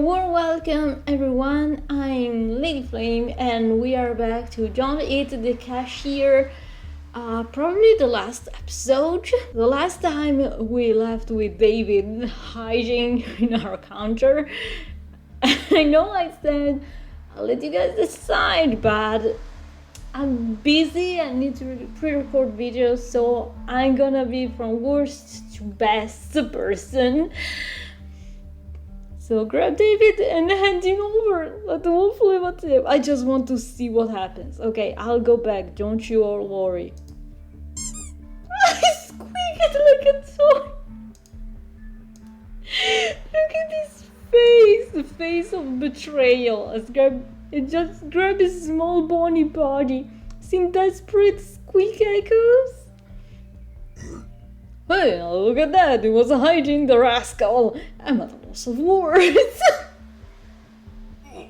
warm welcome everyone, I'm Lady Flame and we are back to Don't Eat the Cashier. Probably the last episode. The last time we left with David hiding in our counter. I know I said I'll let you guys decide, but I'm busy, I need to pre-record videos, so I'm gonna be from worst to best person. So grab David and hand him over. Let the wolf live at him. I just want to see what happens. Okay, I'll go back. Don't you all worry. I squeaked like a toy. Look at his face. The face of betrayal. It just grabbed his small bony body. Seemed desperate squeak echoes. Hey, look at that. He was hiding, the rascal. I'm at a loss of words. The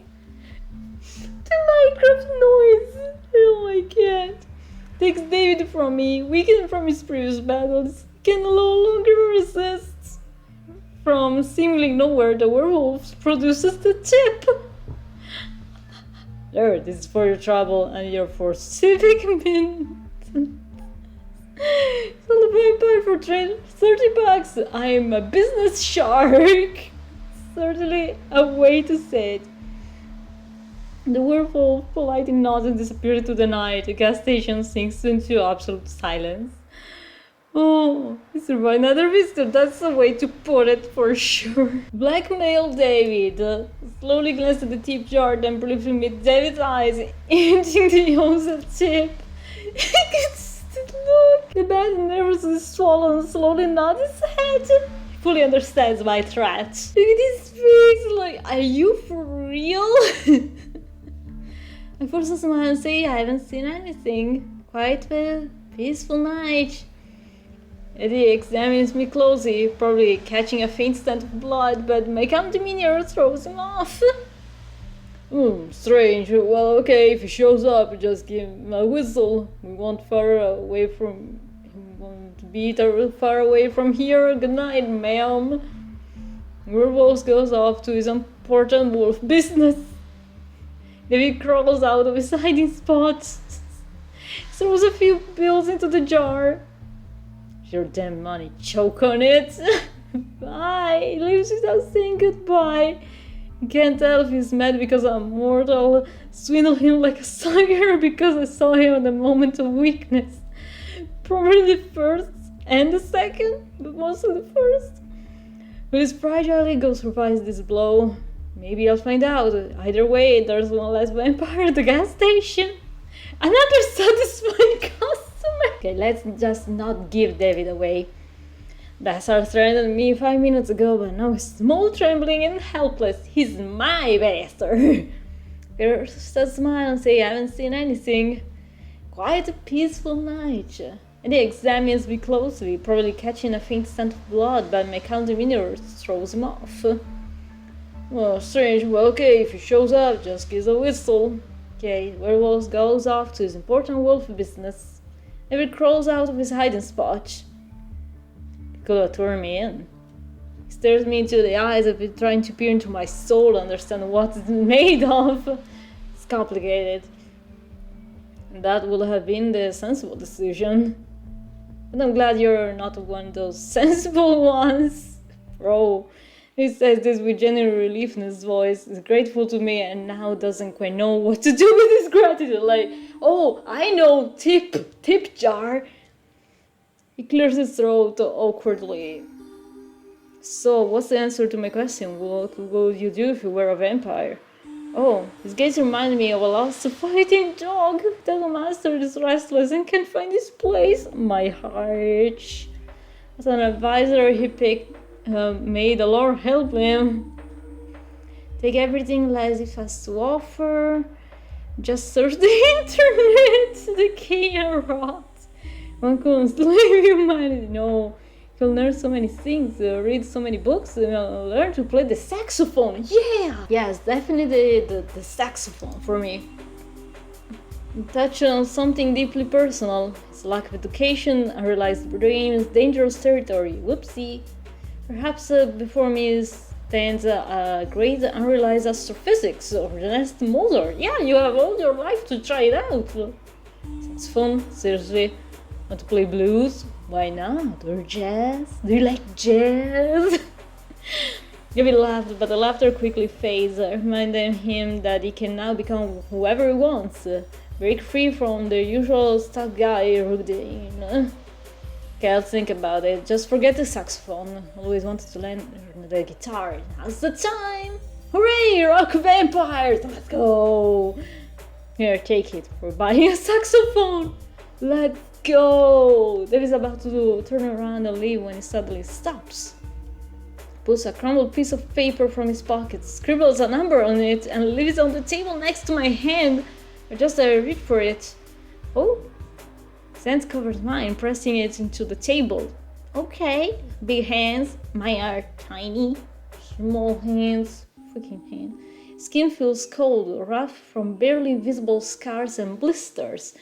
Minecraft noise. Oh, I can't. Takes David from me, weakened from his previous battles, can no longer resist. From seemingly nowhere, the werewolf produces the tip. There, this is for your trouble and your for civic mint. Sell a vampire for $30. I'm a business shark. Certainly a way to say it. The werewolf politely nods and disappears into the night. The gas station sinks into absolute silence. Oh, he survived another visitor. That's the way to put it for sure. Blackmail David. Slowly glance at the tip jar, then briefly meet David's eyes, hinting he owns a tip. Look, the man nervously swollen, slowly nods his head. He fully understands my threat. Look at his face, like, are you for real? I force a smile and say I haven't seen anything. Quite a peaceful night. Eddie examines me closely, probably catching a faint scent of blood, but my calm demeanor throws him off. Strange. Well, okay, if he shows up, just give him a whistle. We won't be far away from here. Good night, ma'am. Werewolf goes off to his important wolf business. David crawls out of his hiding spot, throws a few bills into the jar. Your damn money, choke on it. Bye. He leaves without saying goodbye. Can't tell if he's mad because I'm mortal, swindle him like a sucker because I saw him in a moment of weakness. Probably the first and the second, but mostly the first. Will his fragile ego survive this blow? Maybe I'll find out. Either way, there's one less vampire at the gas station. Another satisfying customer. Okay, let's just not give David away. Bastard threatened me 5 minutes ago, but now he's small, trembling, and helpless. He's my bastard. First I smile and say I haven't seen anything. Quite a peaceful night. And he examines me closely, probably catching a faint scent of blood, but my calm demeanor throws him off. Oh, strange. Well, okay, if he shows up, just gives a whistle. Okay, werewolf goes off to his important wolf business. David crawls out of his hiding spot. Could have turned me in. He stares me into the eyes as if trying to peer into my soul, understand what it's made of. It's complicated. And that would have been the sensible decision. But I'm glad you're not one of those sensible ones. Bro, he says this with genuine relief in his voice. He's grateful to me and now doesn't quite know what to do with his gratitude. Like, oh, I know, tip jar. He clears his throat awkwardly. So, what's the answer to my question? What would you do if you were a vampire? Oh, his gaze reminded me of a lost fighting dog. The master is restless and can't find his place. My heart. As an advisor, he may the Lord help him. Take everything Lazy has to offer. Just search the internet. The key and rot. One couldn't slave humanity. No, he'll learn so many things, read so many books, learn to play the saxophone. Yeah! Yes, definitely the saxophone for me. Touch on something deeply personal. His lack of education, unrealized dreams, dangerous territory. Whoopsie. Perhaps before me is understands great unrealized astrophysics or the next Mozart. Yeah, you have all your life to try it out. Sounds fun, seriously. Want to play blues? Why not? Or jazz? Do you like jazz? Gabby laughed, but the laughter quickly fades, reminding him that he can now become whoever he wants. Break free from the usual stuck guy routine. Can't think about it, just forget the saxophone. Always wanted to learn the guitar. Now's the time! Hooray! Rock vampires! Let's go! Here, take it. We're buying a saxophone! Let's go! Dave is about to turn around and leave when he suddenly stops. Pulls a crumpled piece of paper from his pocket, scribbles a number on it, and leaves it on the table next to my hand. I just reach for it. Oh? His hand covers mine, pressing it into the table. Okay. Big hands. Mine are tiny. Small hands. Freaking hand. Skin feels cold, rough from barely visible scars and blisters.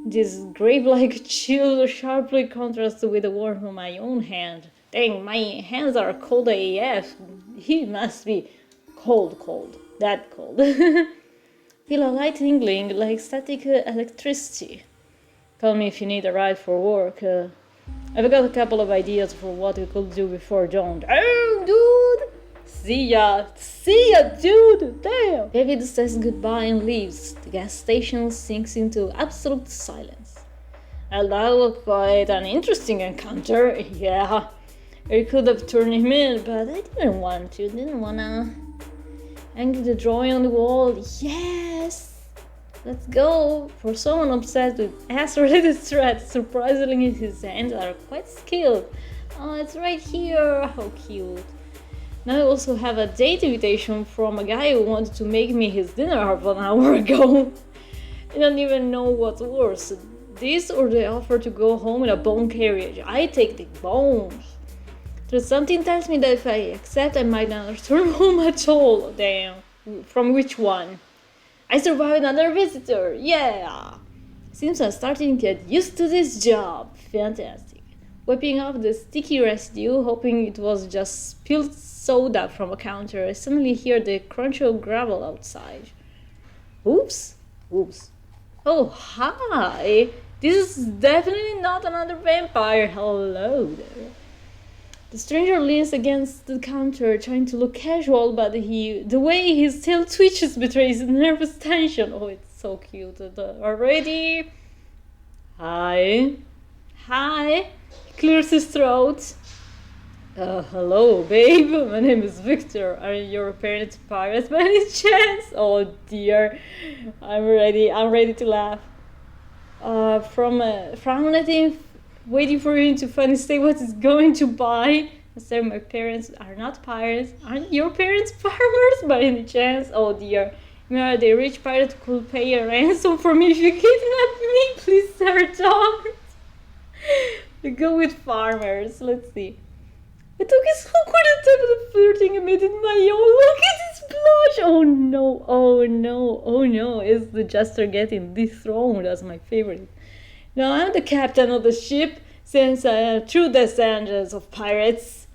This grave-like chill sharply contrasts with the warmth of my own hand. Dang, my hands are cold AF. He must be cold. That cold. Feel a light tingling like static electricity. Call me if you need a ride for work. I've got a couple of ideas for what we could do before dawn. Damn, dude! See ya, dude! Damn! David says goodbye and leaves. The gas station sinks into absolute silence. Well, that was quite an interesting encounter. Yeah. I could have turned him in, but I didn't want to. Didn't wanna hang the drawing on the wall. Yes! Let's go! For someone obsessed with ass-related threats, surprisingly his hands are quite skilled. Oh, it's right here! How cute. Now I also have a date invitation from a guy who wanted to make me his dinner half an hour ago. I don't even know what's worse, this or the offer to go home in a bone carriage. I take the bones. There's something tells me that if I accept, I might not return home at all. Damn. From which one? I survived another visitor. Yeah. Seems I'm starting to get used to this job. Fantastic. Wiping off the sticky residue, hoping it was just spilled soda from a counter, I suddenly hear the crunch of gravel outside. Oops. Oh, hi. This is definitely not another vampire. Hello there. The stranger leans against the counter, trying to look casual, but the way his tail twitches betrays nervous tension. Oh, it's so cute already. Hi. He clears his throat. Hello, babe. My name is Victor. Are your parents pirates by any chance? Oh dear. I'm ready to laugh. From Frownating, waiting for him to finally say what he's going to buy. I said my parents are not pirates. Aren't your parents farmers by any chance? Oh dear. Are they rich pirate who could pay a ransom for me if you kidnap me? Please, sir, don't. We go with farmers. Let's see. I took his awkward attempt at flirting and made it my own. Look at his blush! Oh no. Is the jester getting dethroned? That's my favorite. Now I'm the captain of the ship, since I am true descendants of pirates.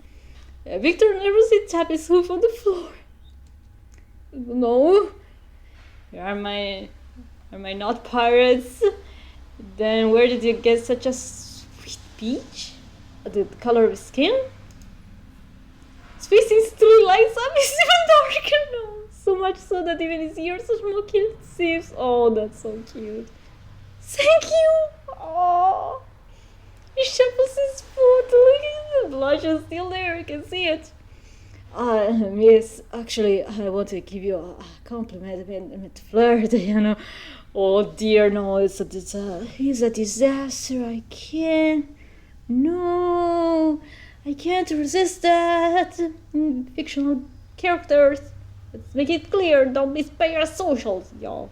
Victor nervously tapped his hoof on the floor. No? Are my not pirates? Then where did you get such a sweet peach? The color of his skin? His face instantly lights up, he's even darker now. So much so that even his ears are smoky and seems. Oh, that's so cute. Thank you! Oh, he shuffles his foot. Look at the blush is still there. You can see it. Miss, actually, I want to give you a compliment with flirt, you know. Oh dear, no, it's a disaster. I can't. No, I can't resist that. Fictional characters. Let's make it clear. Don't be parasocial, y'all.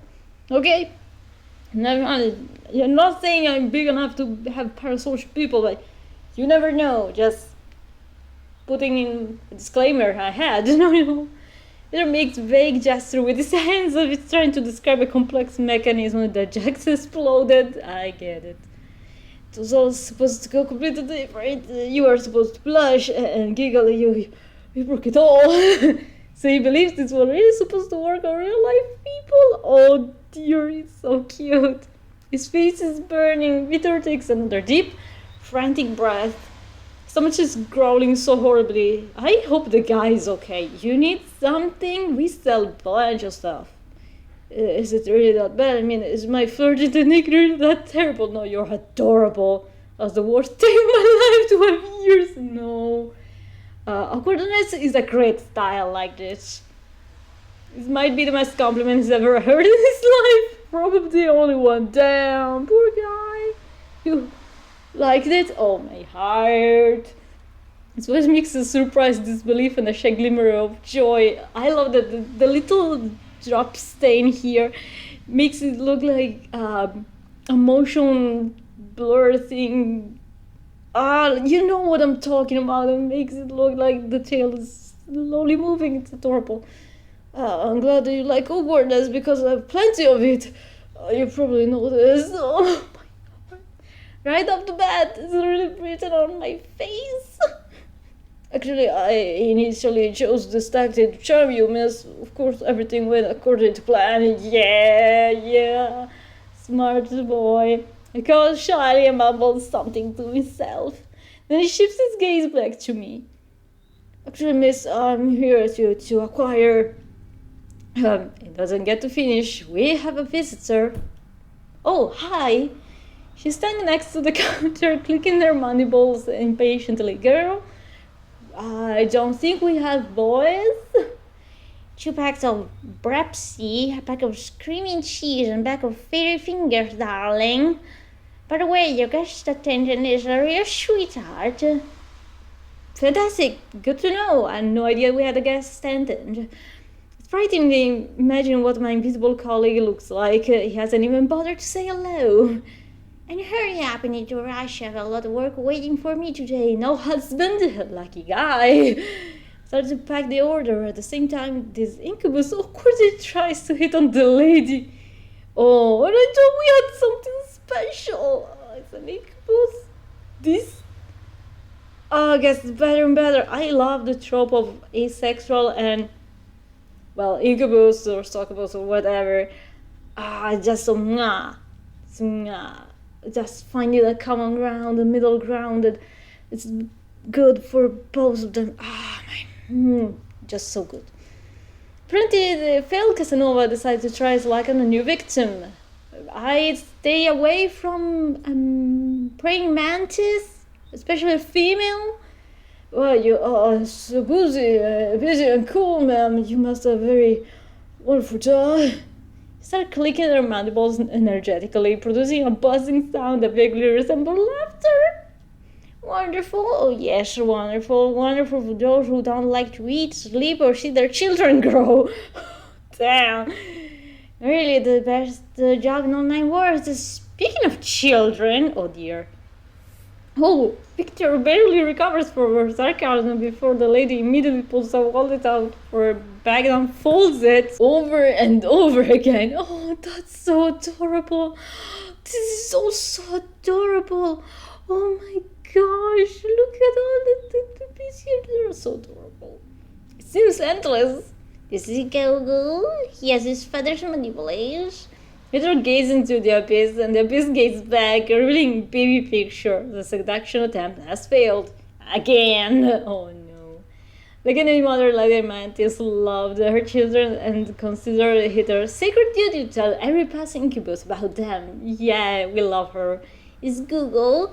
Okay? You're not saying I'm big enough to have parasocial people, but you never know. Just putting in a disclaimer I had, you know. Peter makes vague gesture with his hands as if he's trying to describe a complex mechanism that just exploded. I get it. It was all supposed to go completely different. You are supposed to blush and giggle. You We broke it all. So he believes this was really supposed to work on real life people? Oh dear, it's so cute. His face is burning. Victor takes another deep, frantic breath. Someone is growling so horribly. I hope the guy is okay. You need something? We sell a bunch of stuff. Is it really that bad? I mean, is my flirty technique really that terrible? No, you're adorable. That's the worst day of my life to have years. No. Awkwardness is a great style like this. This might be the best compliment he's ever heard in his life. Probably the only one. Damn, poor guy. You liked it? Oh, my heart. It's what makes a surprise, disbelief, and a shy glimmer of joy. I love that the little drop stain here makes it look like a motion blur thing. You know what I'm talking about. It makes it look like the tail is slowly moving. It's adorable. I'm glad that you like awkwardness because I have plenty of it. You probably know this. Oh my god. Right off the bat, it's really written on my face. Actually, I initially chose this tactic to charm you, miss. Of course, everything went according to plan. Yeah. Smart boy. I called shyly and mumbled something to himself. Then he shifts his gaze back to me. Actually, miss, I'm here to acquire... it doesn't get to finish. We have a visitor. Oh, hi. She's standing next to the counter, clicking her mandibles impatiently. Girl, I don't think we have boys. 2 packs of Brepsi, a pack of screaming cheese, and a pack of fairy fingers, darling. By the way, your guest attendant is a real sweetheart. Fantastic, good to know. I had no idea we had a guest attendant. It's frightening to imagine what my invisible colleague looks like. He hasn't even bothered to say hello. And hurry up, I need to rush. I have a lot of work waiting for me today. No husband, lucky guy. Started to pack the order. At the same time, this incubus awkwardly tries to hit on the lady. Oh, and I thought we had something special. It's an incubus. This gets better and better. I love the trope of asexual and, well, incubus or succubus or whatever. Just so just finding a common ground, a middle ground, and it's good for both of them. Just so good. Apparently, the failed Casanova decided to try his luck on a new victim. I stay away from praying mantis, especially a female. Well, you are so busy and cool, ma'am. You must have a very wonderful job. Started clicking their mandibles energetically, producing a buzzing sound that vaguely resembled laughter. Wonderful, oh yes, wonderful for those who don't like to eat, sleep, or see their children grow. Damn. Really, the best job in all 9 words. Speaking of children, oh dear. Oh, Victor barely recovers from her sarcasm before the lady immediately pulls her wallet out for her bag and folds it over and over again. Oh, that's so adorable. This is so adorable. Oh my gosh, look at all the pieces. They're so adorable. It seems endless. This is Gogo. He has his feathers manipulated. Peter gazes into the abyss, and the abyss gazes back, revealing baby picture. The seduction attempt has failed. Again! Oh no. Like any mother, Lady Mantis loved her children and considered it her sacred duty to tell every passing incubus about them. Yeah, we love her. It's Google.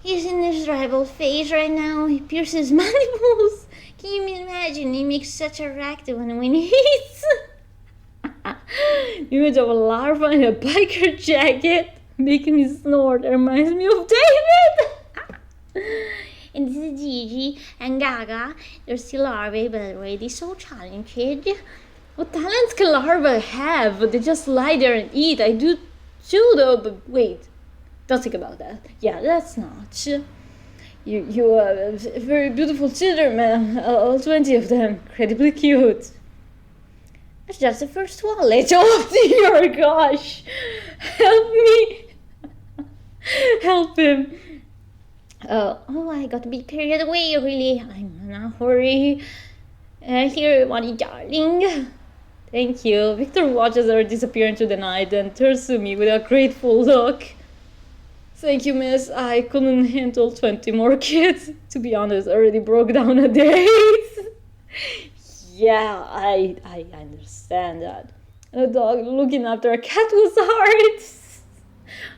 He's in his rival phase right now. He pierces mandibles. Can you imagine? He makes such a racket when he eats. Image of a larva in a biker jacket making me snort. It reminds me of David. And this is Gigi and Gaga. They're still larvae, but already so talented. What talents can larvae have? They just lie there and eat. I do too, though. But wait, don't think about that. Yeah, that's not. You are very beautiful children, man. All 20 of them, incredibly cute. That's just the first wallet. Oh dear gosh. Help me. Help him. I got a bit carried away, really. I'm in a hurry. Here, money, darling. Thank you. Victor watches her disappear into the night and turns to me with a grateful look. Thank you, miss. I couldn't handle 20 more kids. To be honest, I already broke down a date. Yeah, I understand that. And a dog looking after a cat was hard.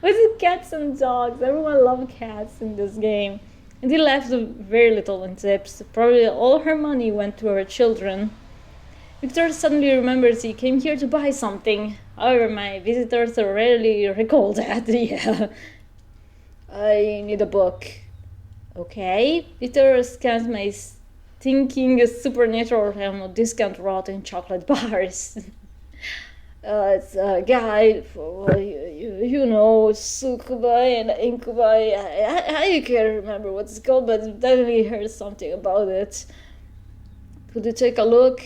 Was it cats and dogs? Everyone loved cats in this game. And he left very little in tips. Probably all her money went to her children. Victor suddenly remembers he came here to buy something. However, my visitors rarely recall that. Yeah. I need a book. Okay. Victor scans my stinking supernatural discount rotten chocolate bars. It's a guide for, succubi and incubi. I can't remember what it's called, but definitely heard something about it. Could you take a look?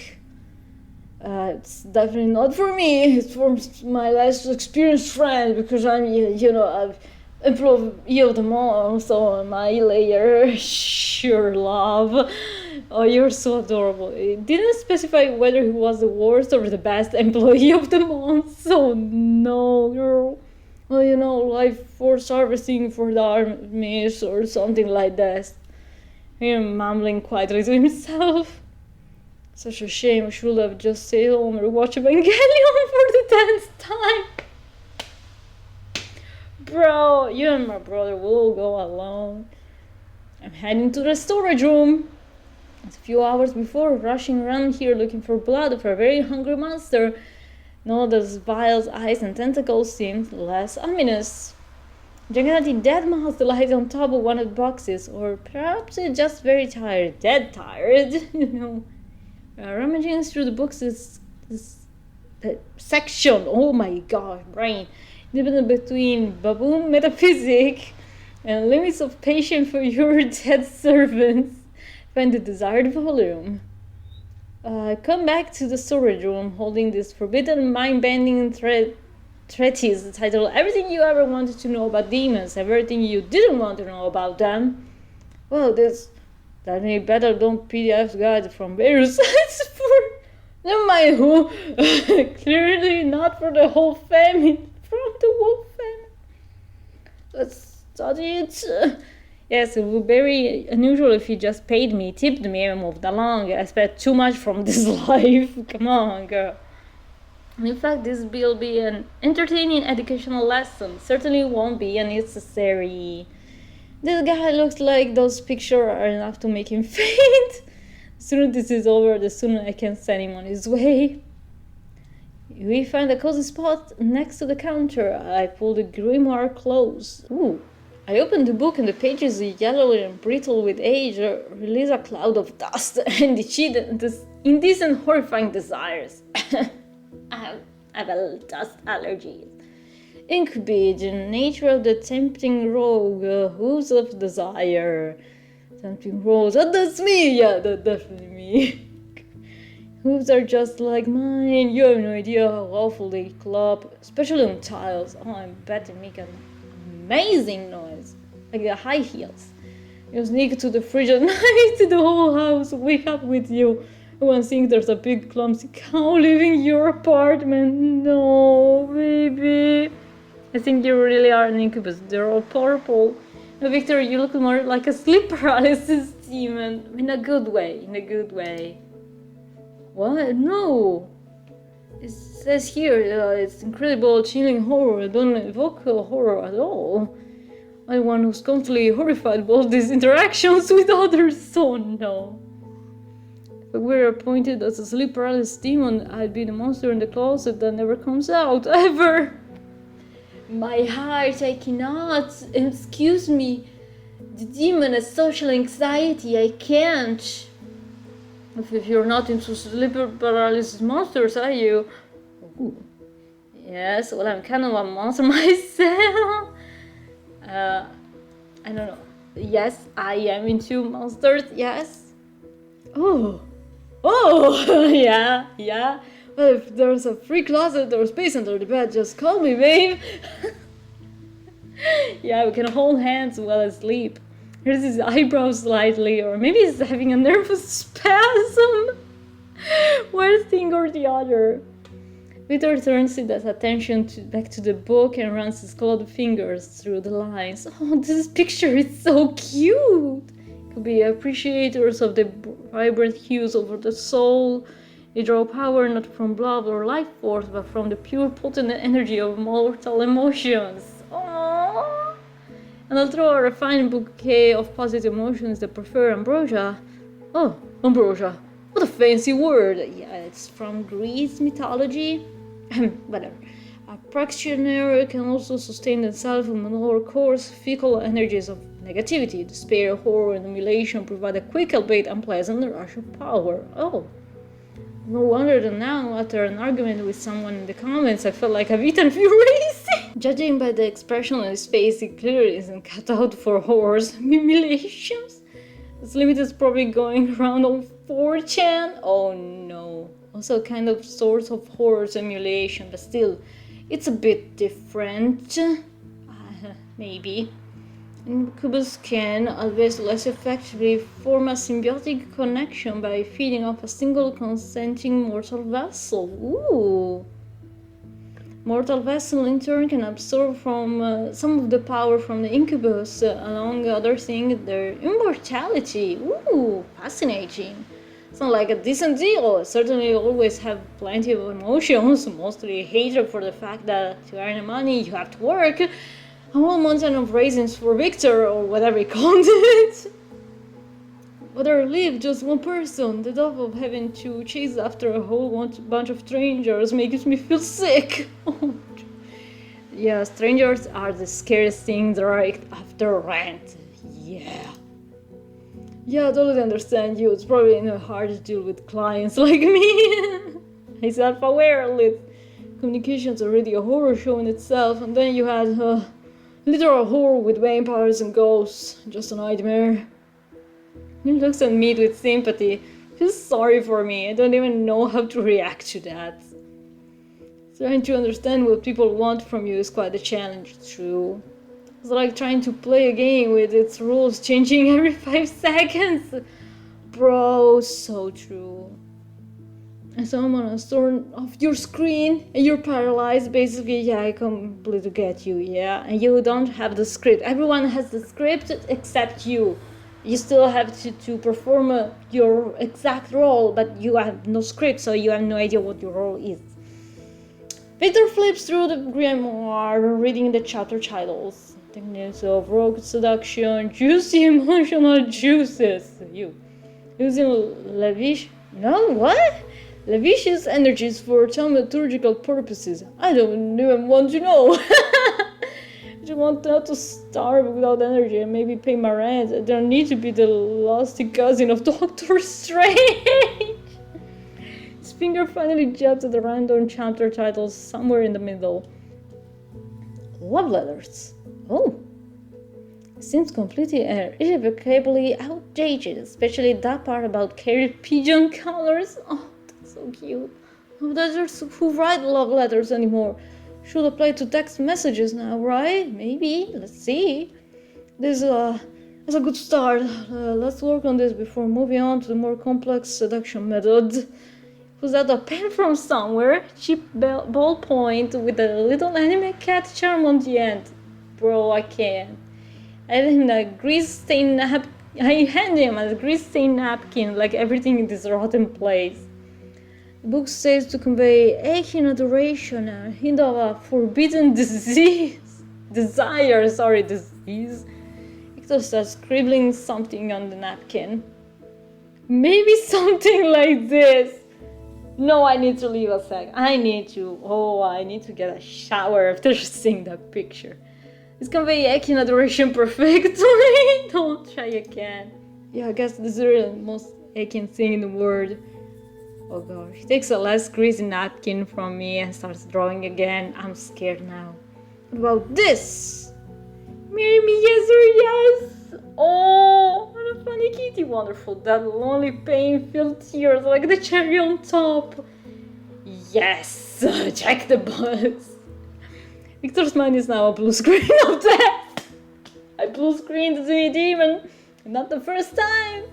It's definitely not for me. It's for my less experienced friend, because I'm, I've employee of the month, so my layer. Sure, love. Oh, you're so adorable. It didn't specify whether he was the worst or the best employee of the month, so no, girl. Well, like force harvesting for the armies or something like that. He's mumbling quietly to himself. Such a shame. I should have just stayed home and watched Evangelion for the 10th time. Bro, you and my brother will go alone. I'm heading to the storage room. It's a few hours before, rushing around here looking for blood of a very hungry monster. No, those vials, eyes, and tentacles seemed less ominous. Gigantic dead mouse lies on top of one of the boxes, or perhaps it's just very tired. Dead tired, rummaging through the boxes, that section, oh my god, brain. Divided between baboon metaphysic and limits of patience for your dead servants. Find the desired volume. Come back to the storage room holding this forbidden mind-bending treatise titled Everything You Ever Wanted to Know About Demons, Everything You Didn't Want to Know About Them. Well, this definitely better don't PDF guide from various sites for... Never mind who. Clearly not for the whole family. From the wolf family. Let's study it. Yes, it would be very unusual if he just paid me, tipped me, and moved along. I expect too much from this life. Come on, girl. In fact, this will be an entertaining educational lesson. Certainly won't be unnecessary. This guy looks like those pictures are enough to make him faint. The sooner this is over, the sooner I can send him on his way. We find a cozy spot next to the counter. I pull the grimoire close. Ooh. I open the book and the pages, yellow and brittle with age, release a cloud of dust and indecent, horrifying desires. I have a dust allergy. Incubi, the nature of the tempting rogue, hooves of desire. Tempting rogues, that's me! Yeah, that's definitely me. Hooves are just like mine. You have no idea how awful they club, especially on tiles. Oh, I bet they make an amazing noise, like the high heels. You sneak to the fridge at night, the whole house wake up with you. Everyone thinks there's a big clumsy cow living in your apartment. No, baby. I think you really are an incubus. They're all purple. No, Victor, you look more like a sleep paralysis demon. In a good way, in a good way. What? No! It says here, it's incredible, chilling horror. Don't evoke horror at all. I'm one who's constantly horrified by all these interactions with others, so no. If I were appointed as a sleep paralysis demon, I'd be the monster in the closet that never comes out, ever! My heart, I cannot. Excuse me. The demon has social anxiety, I can't. If you're not into sleep paralysis monsters, are you? Ooh. Yes, well, I'm kind of a monster myself. I don't know. Yes, I am into monsters, yes. Oh, yeah. Well, if there's a free closet or space under the bed, just call me, babe. Yeah, we can hold hands while I sleep. Here's his eyebrows slightly, or maybe he's having a nervous spasm. One thing or the other. Victor turns his attention back to the book and runs his cold fingers through the lines. Oh, this picture is so cute! Could be appreciators of the vibrant hues over the soul. They draw power not from blood or life force, but from the pure potent energy of mortal emotions. Aww. And although a refined bouquet of positive emotions that prefer ambrosia. Oh, ambrosia. What a fancy word! Yeah, it's from Greece mythology. Whatever. A practitioner can also sustain themselves with more coarse, fecal energies of negativity. Despair, horror, and humiliation provide a quick, albeit unpleasant, rush of power. Oh. No wonder that now, after an argument with someone in the comments, I felt like I've eaten a few rays. Judging by the expression on his face, he clearly isn't cut out for horrors and humiliations. This limit is probably going around on 4chan. Oh no. Also kind of sorts of horror simulation, but still, it's a bit different. Maybe. Incubus can, albeit less effectively, form a symbiotic connection by feeding off a single consenting mortal vessel. Ooh. Mortal vessel in turn can absorb from some of the power from the incubus, among other things, their immortality. Ooh, fascinating. Sounds like a decent deal. Certainly always have plenty of emotions, mostly hatred for the fact that to earn money you have to work. A whole mountain of raisins for Victor, or whatever he called it. Whether live just one person, the thought of having to chase after a whole bunch of strangers makes me feel sick. Yeah, strangers are the scariest thing right after rent. Yeah, I totally understand you. It's probably hard to deal with clients like me. I'm self-aware that communication's already a horror show in itself, and then you had literal horror with vampires and ghosts. Just a nightmare. He looks at me with sympathy. Feels sorry for me. I don't even know how to react to that. Trying to understand what people want from you is quite a challenge, true. It's like trying to play a game with its rules changing every 5 seconds. Bro, so true. And someone has turned off your screen and you're paralyzed. Basically, yeah, I completely get you, yeah. And you don't have the script. Everyone has the script except you. You still have to perform your exact role, but you have no script, so you have no idea what your role is. Victor flips through the grimoire, reading the chapter titles. Techniques of rogue seduction, juicy emotional juices. You. Using Lavicious energies for thaumaturgical purposes. I don't even want to know. I just want not to starve without energy and maybe pay my rent. I don't need to be the lusty cousin of Doctor Strange. His finger finally jabs at the random chapter titles somewhere in the middle. Love letters. Oh. It seems completely and irrevocably outdated, especially that part about carried pigeon colors. Oh, that's so cute. Love letters? Who write love letters anymore? Should apply to text messages now, right? Maybe. Let's see. This is a good start. Let's work on this before moving on to the more complex seduction method. Was that a pen from somewhere? Cheap ballpoint with a little anime cat charm on the end. Bro, I can't. I hand him a grease-stained napkin like everything in this rotten place. The book says to convey aching adoration, a hint of a forbidden disease. Victor starts scribbling something on the napkin. Maybe something like this. No, I need to leave a sec. I need to get a shower after seeing that picture. This convey aching adoration perfectly. Don't try again. Yeah, I guess this is the most aching thing in the world. Oh gosh, he takes a less greasy napkin from me and starts drawing again. I'm scared now. What about this? Marry me, yes or yes? Oh, what a funny kitty. Wonderful. That lonely pain-filled tears like the cherry on top. Yes, check the box. Victor's mind is now a blue screen of death. I blue screened the demon. Not the first time.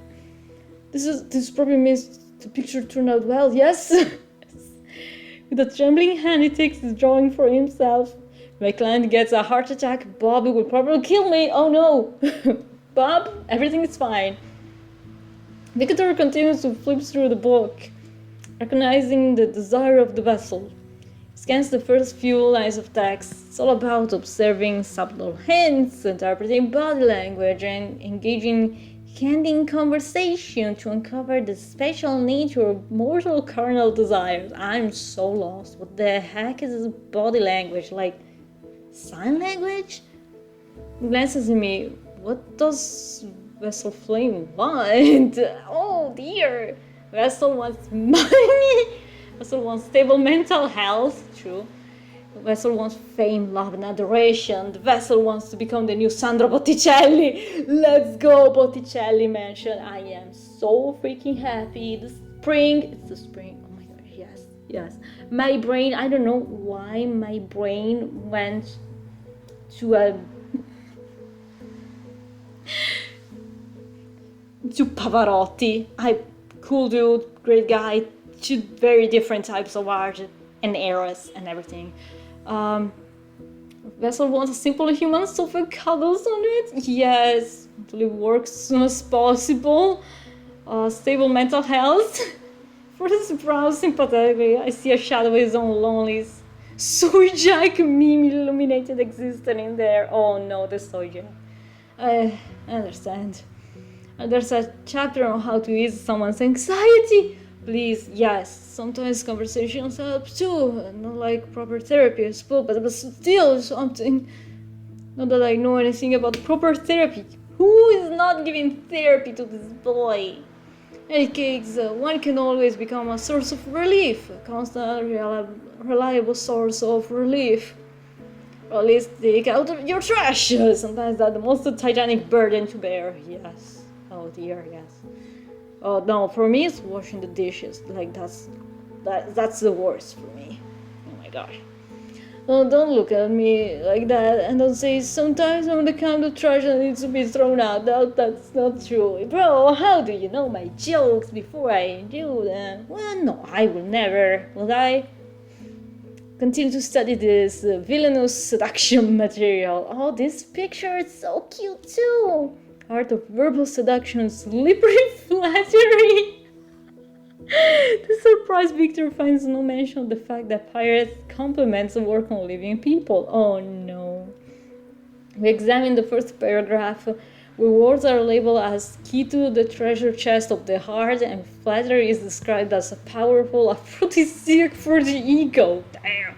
This probably means The picture turned out well, yes. With a trembling hand, he takes his drawing for himself. My client gets a heart attack. Bobby will probably kill me. Oh no. Bob, everything is fine. Victor continues to flip through the book, recognizing the desire of the vessel. He scans the first few lines of text. It's all about observing subtle hints, interpreting body language, and engaging candid conversation to uncover the special nature of mortal carnal desires. I'm so lost. What the heck is this body language? Like sign language? He glances at me. What does Vessel Flame want? Oh dear. Vessel wants money. Vessel wants stable mental health. True. Vessel wants fame, love, and adoration. The vessel wants to become the new Sandro Botticelli. Let's go, Botticelli mansion. I am so freaking happy. The spring. It's the spring. Oh my gosh, yes, yes. My brain, I don't know why my brain went to Pavarotti. Cool dude, great guy. Two very different types of art and eras and everything. Vessel wants a simple human sofa cuddles on it. Yes, to live work as soon as possible. Stable mental health. For this browse sympathetically, I see a shadow of his own lonely soy jack meme illuminated existence in there. Oh no, the soy jack. I understand. There's a chapter on how to ease someone's anxiety. Please, yes, sometimes conversations help too. Not like proper therapy, I suppose, but still something. Not that I know anything about proper therapy. Who is not giving therapy to this boy? In any case, one can always become a source of relief, a constant, reliable source of relief. Or at least take out your trash. Sometimes that's the most titanic burden to bear. Yes. Oh dear, yes. Oh no, for me it's washing the dishes. Like that's the worst for me. Oh my gosh. No, don't look at me like that and don't say sometimes I'm the kind of trash that needs to be thrown out. That's not true. Bro, how do you know my jokes before I do them? Well, no, I will never. Will I? Continue to study this villainous seduction material. Oh, this picture is so cute too. Art of verbal seduction, slippery flattery. The surprised Victor finds no mention of the fact that pirates' compliments work on living people. Oh no. We examine the first paragraph, where words are labeled as key to the treasure chest of the heart, and flattery is described as a powerful aphrodisiac for the ego. Damn.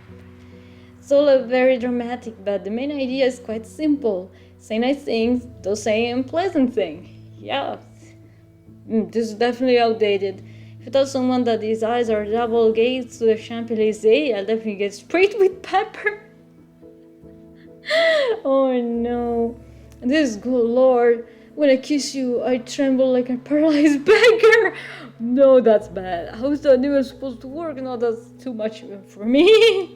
It's all very dramatic, but the main idea is quite simple. Say nice things, don't say unpleasant things. Yeah, this is definitely outdated. If I tell someone that his eyes are double gates to the Champs-Élysées, I'll definitely get sprayed with pepper. Oh no. This good lord, when I kiss you, I tremble like a paralyzed beggar. No, that's bad. How is that even supposed to work? No, that's too much for me.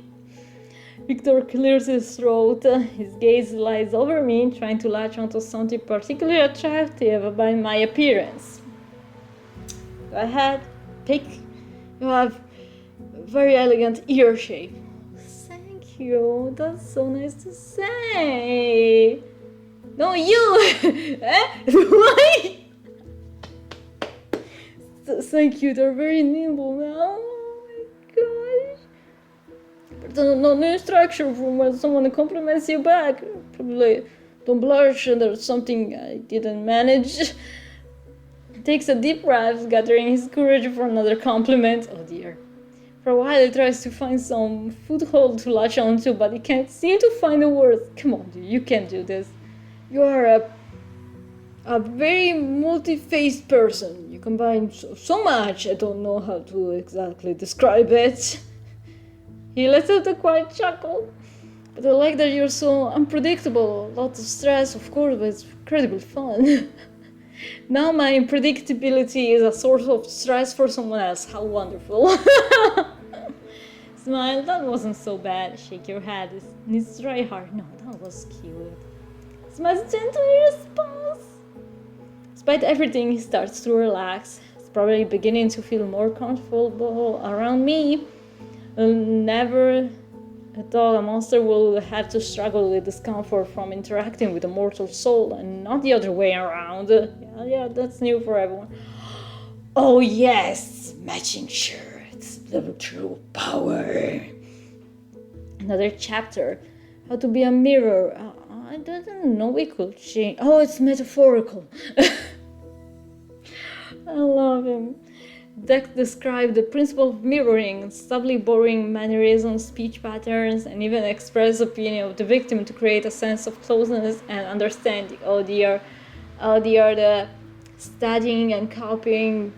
Victor clears his throat. His gaze lies over me, trying to latch onto something particularly attractive about my appearance. Go ahead, pick. You have a very elegant ear shape. Thank you. That's so nice to say. No, you! Why? Thank you. They're very nimble now. Oh my gosh. No instruction from when someone compliments you back. Probably don't blush, and there's something I didn't manage. Takes a deep breath, gathering his courage for another compliment. Oh dear. For a while he tries to find some foothold to latch onto, but he can't seem to find the words. Come on, dude, you can do this. You are a very multi-faced person. You combine so much, I don't know how to exactly describe it. He lets out a quiet chuckle. But I like that you're so unpredictable. Lots of stress, of course, but it's incredibly fun. Now my unpredictability is a source of stress for someone else. How wonderful. Smile, that wasn't so bad. Shake your head. It needs to try hard. No, that was cute. Smiles gently in response. Despite everything, he starts to relax. His probably beginning to feel more comfortable around me. Never thought a monster will have to struggle with discomfort from interacting with a mortal soul and not the other way around. Yeah, that's new for everyone. Oh yes, matching shirts, the true power. Another chapter, how to be a mirror. I didn't know we could change. Oh, it's metaphorical. I love him. Deck described the principle of mirroring, subtly borrowing mannerisms, speech patterns, and even express opinion of the victim to create a sense of closeness and understanding. Oh dear, the studying and copying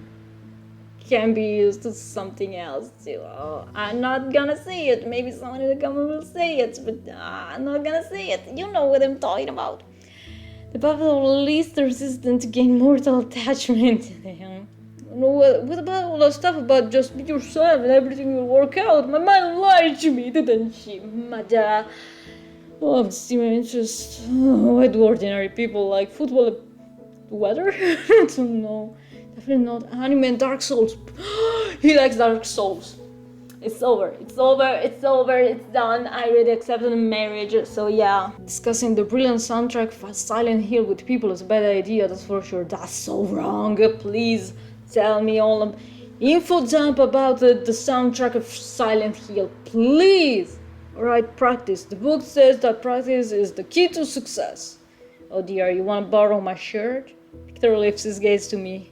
can be used to something else too. Oh, I'm not gonna say it. Maybe someone in the comment will say it, but I'm not gonna say it. You know what I'm talking about. The path of least resistance to gain mortal attachment. What about all that stuff about just be yourself and everything will work out? My mind lied to me, didn't she, Mada? Oh, see my interest. Oh, why do ordinary people like football weather? I don't know. Definitely not anime and Dark Souls. He likes Dark Souls. It's over, it's done. I already accepted marriage, so yeah. Discussing the brilliant soundtrack for Silent Hill with people is a bad idea, that's for sure. That's so wrong. Please tell me all info dump about the soundtrack of Silent Hill, please. Alright, practice. The book says that practice is the key to success. Oh dear, you wanna borrow my shirt? Victor lifts his gaze to me.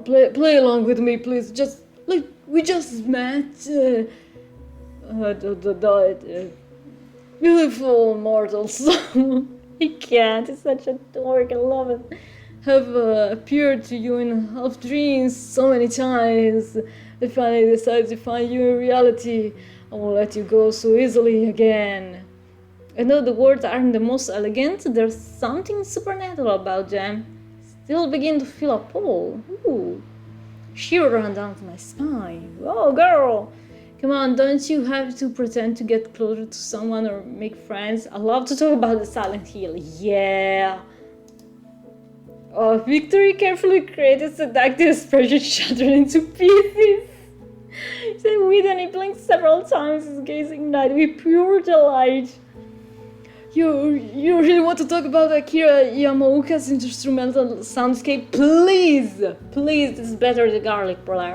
Play along with me, please. Just like we just met. Beautiful mortal soul. He can't. He's such a dork. I love it. Have appeared to you in half dreams so many times. They finally decide to find you in reality. I won't let you go so easily again. I know the words aren't the most elegant. There's something supernatural about them. Still begin to feel a pull. Ooh. Shiver ran down to my spine. Oh, girl! Come on, don't you have to pretend to get closer to someone or make friends? I love to talk about the Silent Hill. Yeah! Victory carefully created seductive expression shattered into pieces. He said with and he blinked several times, his gaze ignited with pure delight. You really want to talk about Akira Yamaoka's instrumental soundscape? Please, this is better the garlic bread.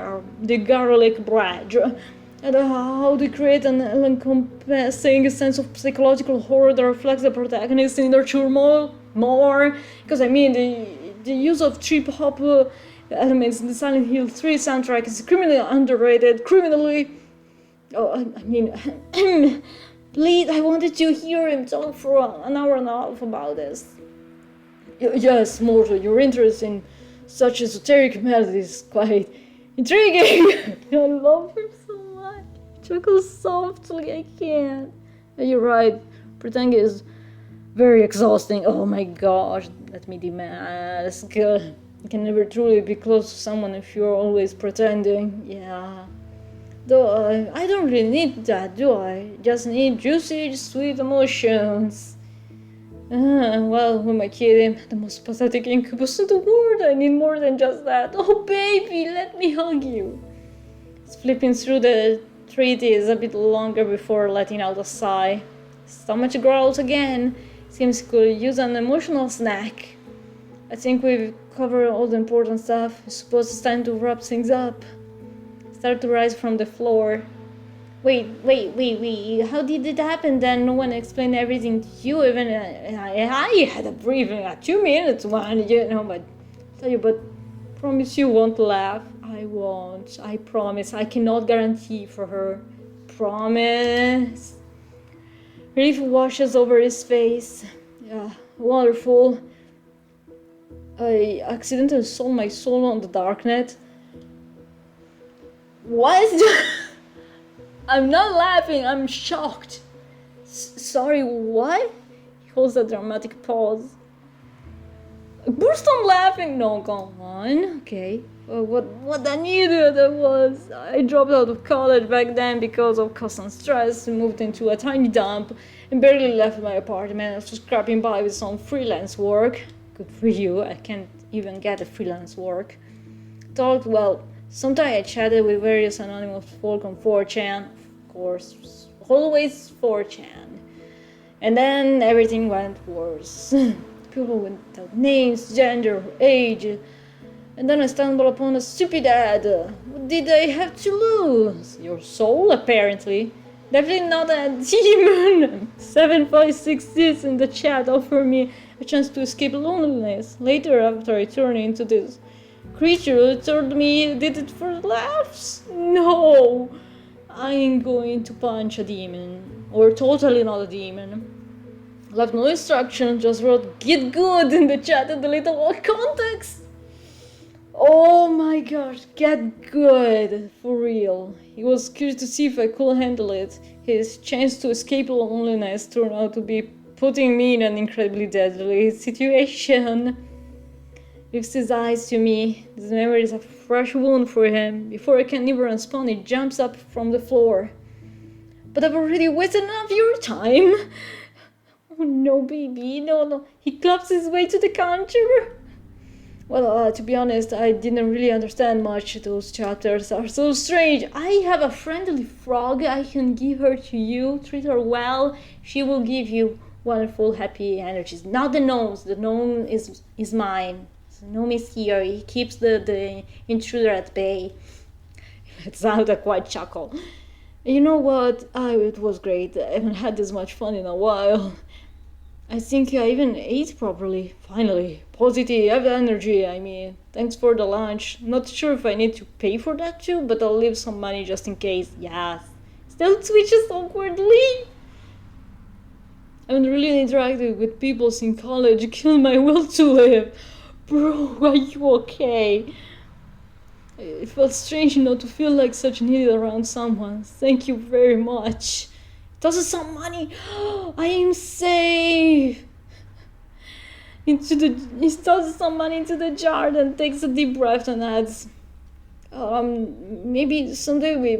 And how they create an encompassing sense of psychological horror that reflects the protagonist in their turmoil more. Because I mean, the use of trip-hop elements in the Silent Hill 3 soundtrack is criminally underrated. Please, I wanted to hear him talk for an hour and a half about this. Yes, Mortal, your interest in such esoteric melodies is quite intriguing. I love him so much. Chuckles softly, I can't. You're right, pretending is very exhausting. Oh my gosh, let me demask. You can never truly be close to someone if you're always pretending. Yeah. Though I don't really need that, do I? Just need juicy, sweet emotions. Well, who am I kidding? The most pathetic incubus in the world. I need more than just that. Oh, baby, let me hug you. Flipping through the treaties a bit longer before letting out a sigh. Stomach growls again. Seems he could use an emotional snack. I think we've covered all the important stuff. I suppose it's time to wrap things up. Start to rise from the floor. Wait. How did it happen then? No one explained everything to you. Even I had a briefing, a 2 minutes one, but promise you won't laugh. I won't. I promise. I cannot guarantee for her. Promise. Relief washes over his face. Yeah, wonderful. I accidentally sold my soul on the darknet. What? I'm not laughing, I'm shocked. Sorry, what? He holds a dramatic pause. Burst on laughing. No, go on. Okay. What an idiot I was. I dropped out of college back then because of constant stress, moved into a tiny dump, and barely left my apartment after scrapping by with some freelance work. Good for you, I can't even get a freelance work. talked, well, sometimes I chatted with various anonymous folk on 4chan, of course, always 4chan. And then everything went worse. People without names, gender, age. And then I stumbled upon a stupid ad. What did I have to lose? Your soul, apparently. Definitely not a demon. 756 in the chat offered me a chance to escape loneliness. Later, after I turned into this creature who told me he did it for laughs. No, I ain't going to punch a demon. Or totally not a demon. Left no instruction, just wrote "get good" in the chat and deleted all context. Oh my gosh, get good, for real. He was curious to see if I could handle it. His chance to escape loneliness turned out to be putting me in an incredibly deadly situation. He lifts his eyes to me. This memory is a fresh wound for him. Before I can even respond, he jumps up from the floor. But I've already wasted enough of your time. Oh no, baby, no. He claps his way to the counter. Well, to be honest, I didn't really understand much. Those chapters are so strange. I have a friendly frog. I can give her to you. Treat her well. She will give you wonderful, happy energies. Not the gnomes. The gnome is mine. The gnome is here. He keeps the intruder at bay. It sounded a quiet chuckle. You know what? It was great. I haven't had this much fun in a while. I think I even ate properly, finally. Positive energy, I mean. Thanks for the lunch. Not sure if I need to pay for that too, but I'll leave some money just in case. Yes. Still twitches awkwardly. I haven't really interacted with people since college. Kill my will to live. Bro, are you okay? It felt strange not to feel like such need around someone. Thank you very much. Tosses some money. I am safe. He tosses some money into the jar, then takes a deep breath and adds, maybe someday we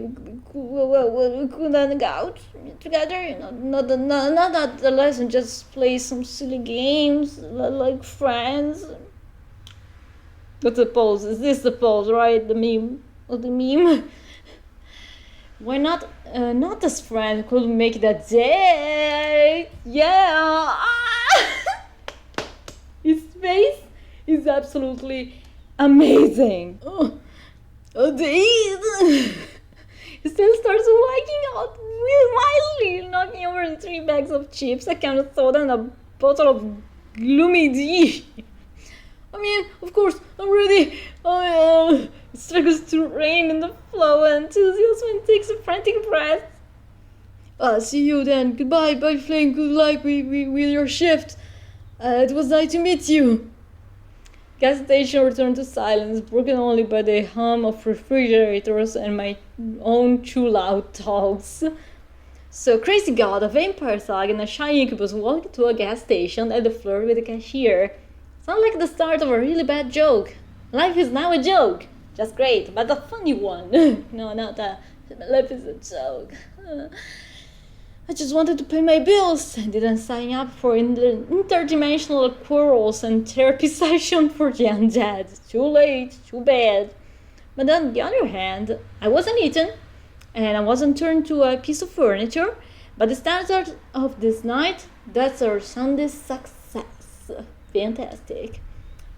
could hang out together. You know, not at the lesson, just play some silly games like friends. That's the pose. Is this the pose, right? The meme. Or the meme? Why not? Not as friend could make that day. Yeah. His face is absolutely amazing. He still starts walking out wildly, knocking over 3 bags of chips, a can of soda, and a bottle of gloomy tea. I mean, of course, I'm ready. It struggles to rein in the flow, and enthusiasm takes a frantic breath. See you then. Goodbye, bye, Flame. Good luck with your shift. It was nice to meet you. Gas station returned to silence, broken only by the hum of refrigerators and my own too loud talks. So, crazy god, a vampire thug and a shy incubus walked to a gas station at the floor with a cashier. Sounds like the start of a really bad joke. Life is now a joke. Just great, but a funny one. No, not a... Life is a joke. I just wanted to pay my bills. I didn't sign up for interdimensional quarrels and therapy session for the undead. Too late, too bad. But on the other hand, I wasn't eaten, and I wasn't turned to a piece of furniture. By the standards of this night, that's our Sunday success. Fantastic.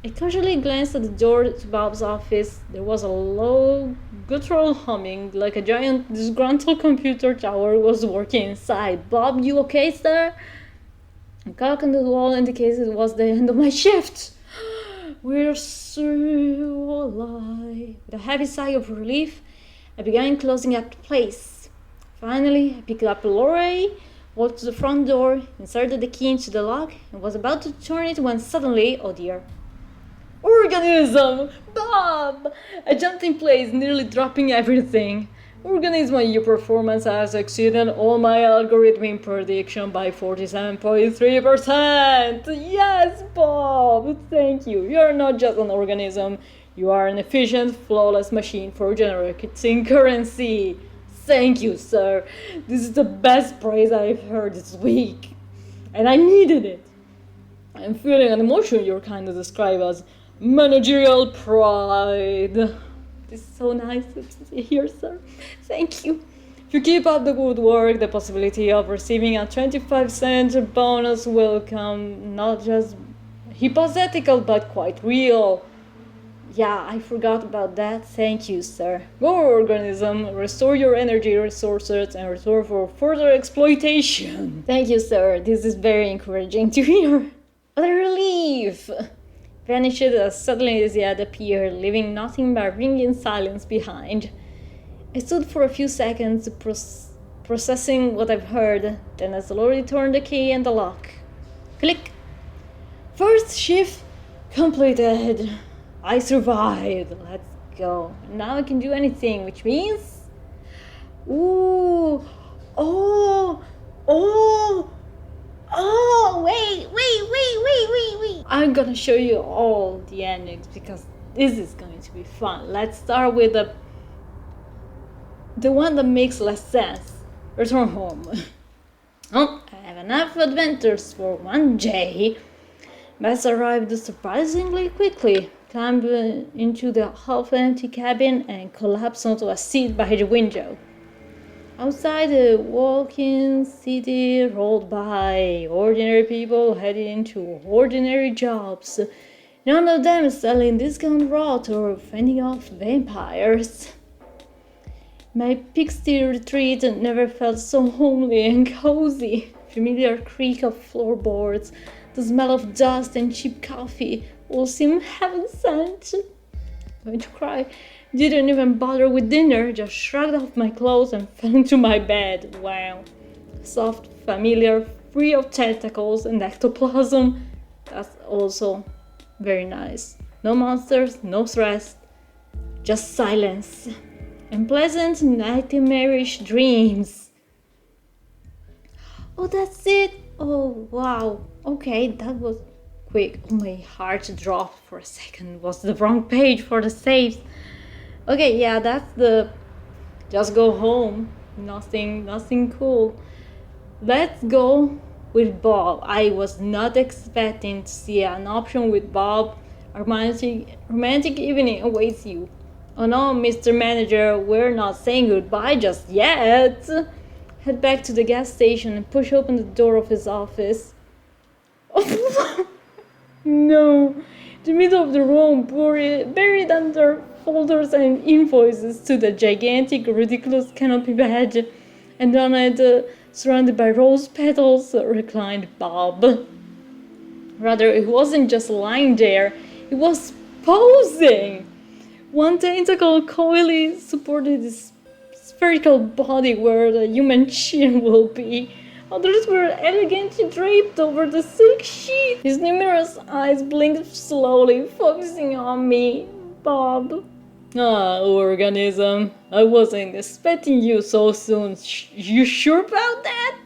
I casually glanced at the door to Bob's office. There was a low, guttural humming, like a giant disgruntled computer tower was working inside. Bob, you okay, sir? A clock on the wall indicates it was the end of my shift. We're so alive. With a heavy sigh of relief, I began closing up the place. Finally, I picked up Lorray, walked to the front door, inserted the key into the lock, and was about to turn it when suddenly, oh dear, organism! Bob! I jumped in place, nearly dropping everything. Organism, your performance has exceeded all my algorithmic prediction by 47.3%! Yes, Bob! Thank you. You're not just an organism. You are an efficient, flawless machine for generating currency. Thank you, sir. This is the best praise I've heard this week. And I needed it. I'm feeling an emotion you're kind of describe as managerial pride. This is so nice to see here, sir. Thank you. If you keep up the good work, the possibility of receiving a 25-cent bonus will come not just hypothetical but quite real. Yeah, I forgot about that. Thank you, sir. Go, organism, restore your energy resources and restore for further exploitation. Thank you, sir. This is very encouraging to hear. What a relief! Vanished as suddenly as he had appeared, leaving nothing but ringing silence behind. I stood for a few seconds, processing what I've heard, then I slowly turned the key in the lock. Click! First shift completed. I survived. Let's go. Now I can do anything, which means... Ooh! Oh! Wait. I'm gonna show you all the endings because this is going to be fun. Let's start with the one that makes less sense. Return home. Oh, I have enough adventures for one day. Bess arrived surprisingly quickly, climbed into the half-empty cabin and collapsed onto a seat by the window. Outside, the walking city rolled by, ordinary people heading into ordinary jobs, none of them selling discount rot or fending off vampires. My pixie retreat never felt so homely and cozy. Familiar creak of floorboards, the smell of dust and cheap coffee all seemed heaven sent. Going to cry. Didn't even bother with dinner, just shrugged off my clothes and fell into my bed. Wow. Soft, familiar, free of tentacles and ectoplasm. That's also very nice. No monsters, no stress, just silence. And pleasant nightmarish dreams. Oh, that's it? Oh, wow. Okay, that was quick. Oh, my heart dropped for a second. Was the wrong page for the saves. Okay, yeah, that's the just go home. Nothing cool. Let's go with Bob. I was not expecting to see an option with Bob. A romantic evening awaits you. Oh no, Mr. Manager, we're not saying goodbye just yet. Head back to the gas station and push open the door of his office. No, the middle of the room, buried under folders and invoices to the gigantic, ridiculous canopy badge, and on it, surrounded by rose petals, reclined Bob. Rather, it wasn't just lying there, it was posing. One tentacle coyly supported his spherical body where the human chin will be. Others were elegantly draped over the silk sheet. His numerous eyes blinked slowly, focusing on me. Bob. Ah, organism. I wasn't expecting you so soon. You sure about that?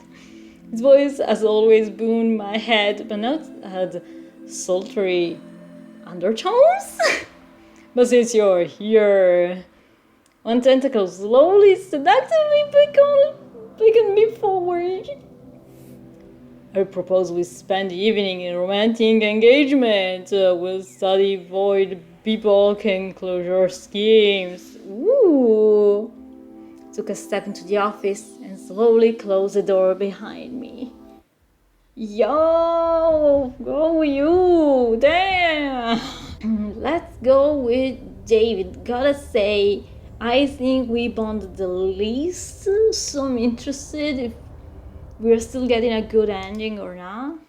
His voice, as always, boomed my head, but now it had sultry undertones. But since you're here... One tentacle slowly, seductively beckoned me forward. I propose we spend the evening in romantic engagement. We'll study void bebop enclosure schemes. Ooh! Took a step into the office and slowly closed the door behind me. Yo! Go you! Damn! Let's go with David. Gotta say, I think we bonded the least, so I'm interested if we're still getting a good ending or not.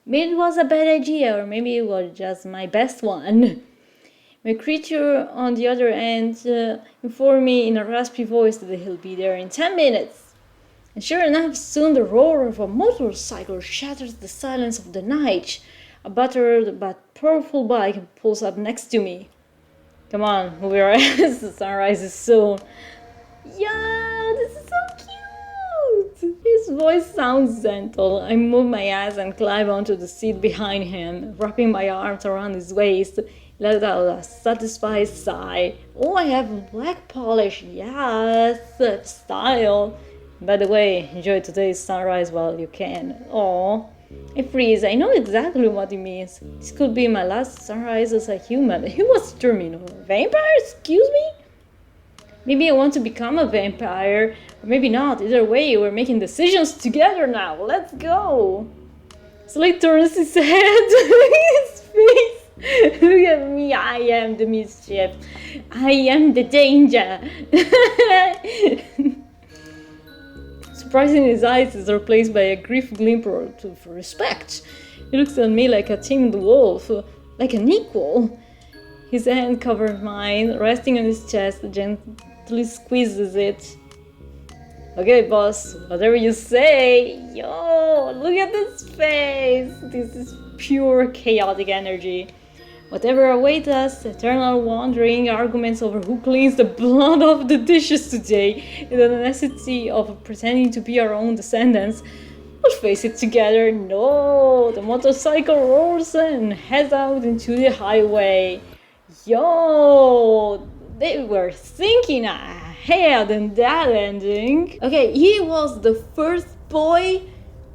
Maybe it was a bad idea, or maybe it was just my best one. My creature on the other end informed me in a raspy voice that he'll be there in 10 minutes. And sure enough, soon the roar of a motorcycle shatters the silence of the night. A battered but powerful bike pulls up next to me. Come on, move your ass, the sunrise is soon. Yeah, this is so cute! His voice sounds gentle. I move my ass and climb onto the seat behind him, wrapping my arms around his waist. Let out a satisfied sigh. Oh, I have black polish, yes, style. By the way, enjoy today's sunrise while you can. Aw. I freeze. I know exactly what he means. This could be my last sunrise as a human. He was terminal. Vampire? Excuse me? Maybe I want to become a vampire, or maybe not. Either way, we're making decisions together now. Let's go. Slade turns his head, his face. Look at me, I am the mischief. I am the danger. Surprisingly, his eyes is replaced by a brief glimmer of respect. He looks at me like a tamed wolf, like an equal. His hand covers mine, resting on his chest, gently squeezes it. Okay, boss, whatever you say. Yo, look at this face. This is pure chaotic energy. Whatever awaits us, eternal wandering, arguments over who cleans the blood off the dishes today, and the necessity of pretending to be our own descendants. We'll face it together. No, the motorcycle roars and heads out into the highway. Yo, they were thinking ahead in that ending. Okay, he was the first boy.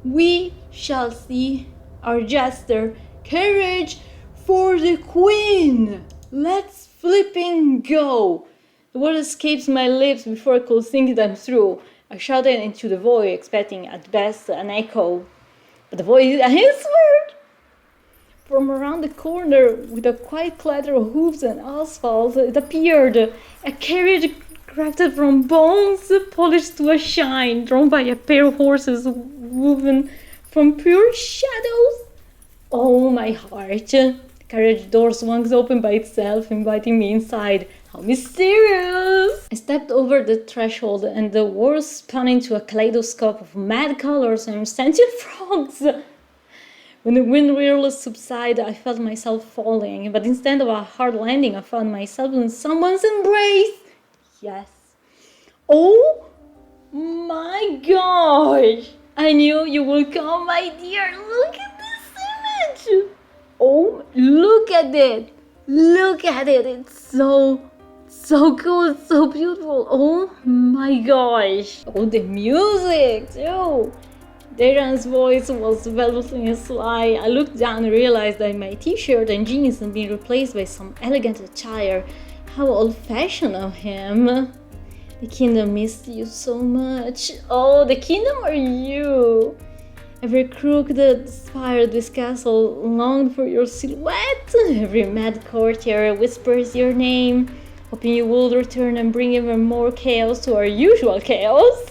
We shall see our jester. Courage for the queen! Let's flipping go! The word escapes my lips before I could think them through. I shouted into the void, expecting at best an echo. But the void answered! From around the corner, with a quiet clatter of hooves and asphalt, it appeared. A carriage crafted from bones, polished to a shine, drawn by a pair of horses woven from pure shadows. Oh, my heart! The carriage door swung open by itself, inviting me inside. How mysterious! I stepped over the threshold, and the world spun into a kaleidoscope of mad colors and sentient frogs. When the wind really subsided, I felt myself falling, but instead of a hard landing, I found myself in someone's embrace. Yes. Oh my gosh! I knew you would come, my dear. Look at this image! Oh, look at it! Look at it! It's so cool, so beautiful. Oh my gosh! Oh, the music too! Darren's voice was velvety and sly. I looked down and realized that my t-shirt and jeans had been replaced by some elegant attire. How old-fashioned of him! The kingdom missed you so much. Oh, the kingdom or you? Every crook that inspired this castle longed for your silhouette. Every mad courtier whispers your name, hoping you will return and bring even more chaos to our usual chaos.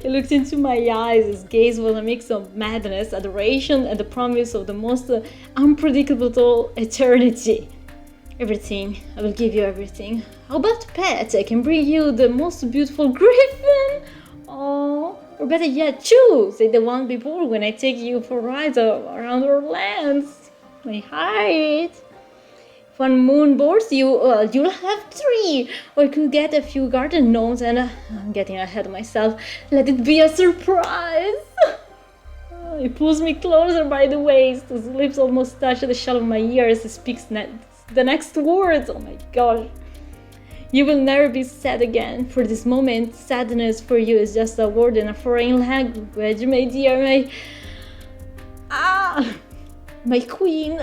He looked into my eyes. His gaze was a mix of madness, adoration, and the promise of the most unpredictable eternity. Everything. I will give you everything. How about pet? I can bring you the most beautiful griffin. Oh, or better yet, choose. Say the one before when I take you for rides around our lands. My heart. If one moon bores you, you'll have 3. Or you could get a few garden gnomes and I'm getting ahead of myself. Let it be a surprise. He pulls me closer by the waist. His lips almost touch the shell of my ear as he speaks the next words. Oh my gosh. You will never be sad again. For this moment, sadness for you is just a word in a foreign language, my dear, my queen.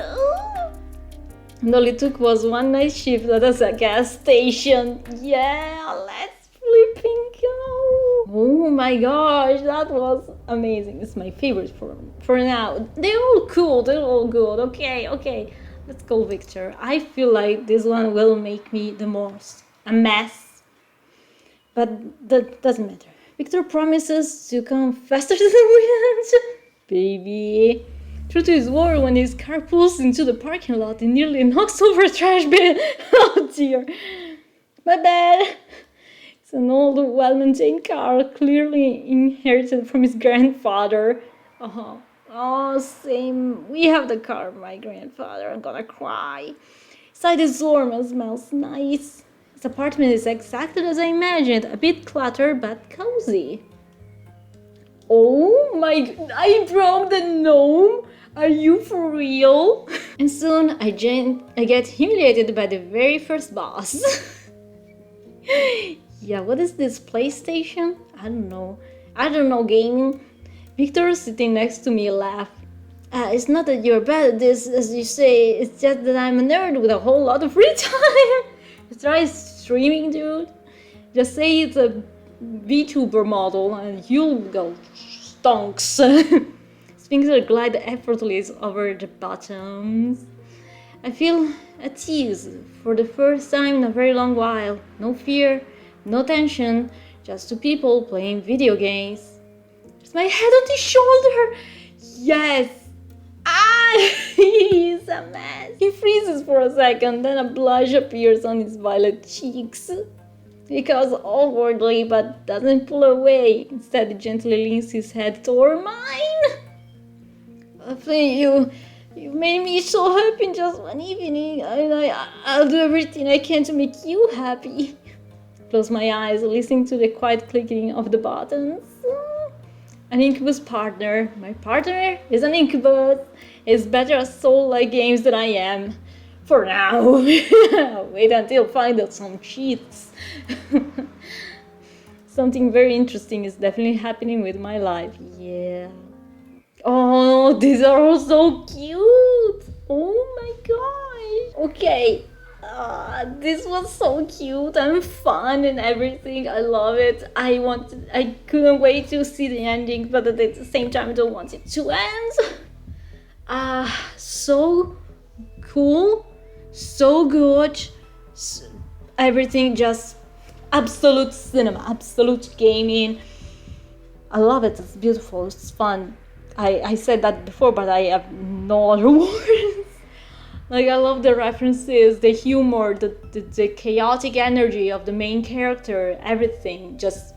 And all it took was one night shift at a gas station. Yeah, let's flipping go. Oh my gosh, that was amazing. It's my favorite for now. They're all cool, they're all good. Okay. Let's go, Victor. I feel like this one will make me the most a mess. But that doesn't matter. Victor promises to come faster than the wind. Baby. True to his word, when his car pulls into the parking lot, he nearly knocks over a trash bin. Oh dear. My bad. It's an old, well-maintained car, clearly inherited from his grandfather. Oh, same. We have the car, my grandfather. I'm gonna cry. Inside his dorm, it smells nice. His apartment is exactly as I imagined. A bit cluttered, but cozy. Oh my... I broke the gnome? Are you for real? And soon I get humiliated by the very first boss. Yeah, what is this, PlayStation? I don't know, gaming. Victor, sitting next to me, laughed. It's not that you're bad at this, as you say, it's just that I'm a nerd with a whole lot of free time. Try streaming, dude. Just say it's a VTuber model and you'll go stonks. Sphincter glide effortlessly over the bottoms. I feel at ease for the first time in a very long while. No fear, no tension, just two people playing video games. There's my head on his shoulder! Yes! Ah! He's a mess! He freezes for a second, then a blush appears on his violet cheeks. He calls awkwardly but doesn't pull away. Instead, he gently leans his head toward mine. You made me so happy in just one evening. I'll do everything I can to make you happy. Close my eyes, listening to the quiet clicking of the buttons. An incubus partner. My partner is an incubus. He's better at soul-like games than I am. For now. Wait until I find out some cheats. Something very interesting is definitely happening with my life. Yeah. Oh, these are all so cute. Oh my gosh. Okay. This was so cute and fun and everything. I love it. I couldn't wait to see the ending, but at the same time I don't want it to end. So cool, so good, everything just absolute cinema, absolute gaming. I love it. It's beautiful, it's fun. I said that before, but I have no other words. Like, I love the references, the humor, the chaotic energy of the main character, everything, just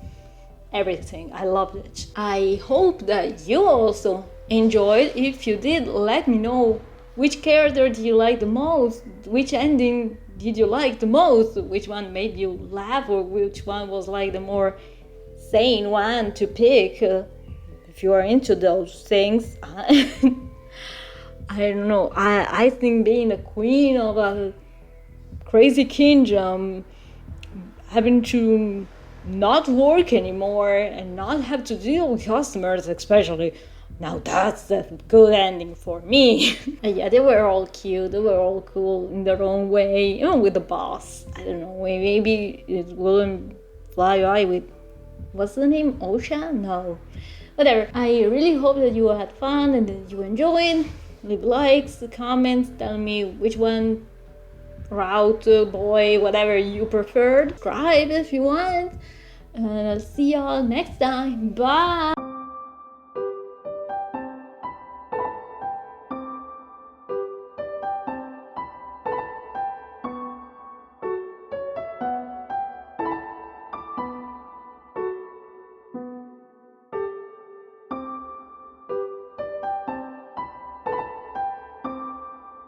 everything. I loved it. I hope that you also enjoyed. If you did, let me know which character did you like the most, which ending did you like the most, which one made you laugh, or which one was like the more sane one to pick. If you are into those things. I don't know, I think being the queen of a crazy kingdom, having to not work anymore and not have to deal with customers especially, now that's a good ending for me. And yeah, they were all cute, they were all cool in their own way, even with the boss. I don't know, maybe it wouldn't fly by with, what's the name, Osha? No, whatever. I really hope that you had fun and that you enjoyed. Leave likes, comments, tell me which one, route, boy, whatever you preferred. Subscribe if you want. And I'll see y'all next time. Bye!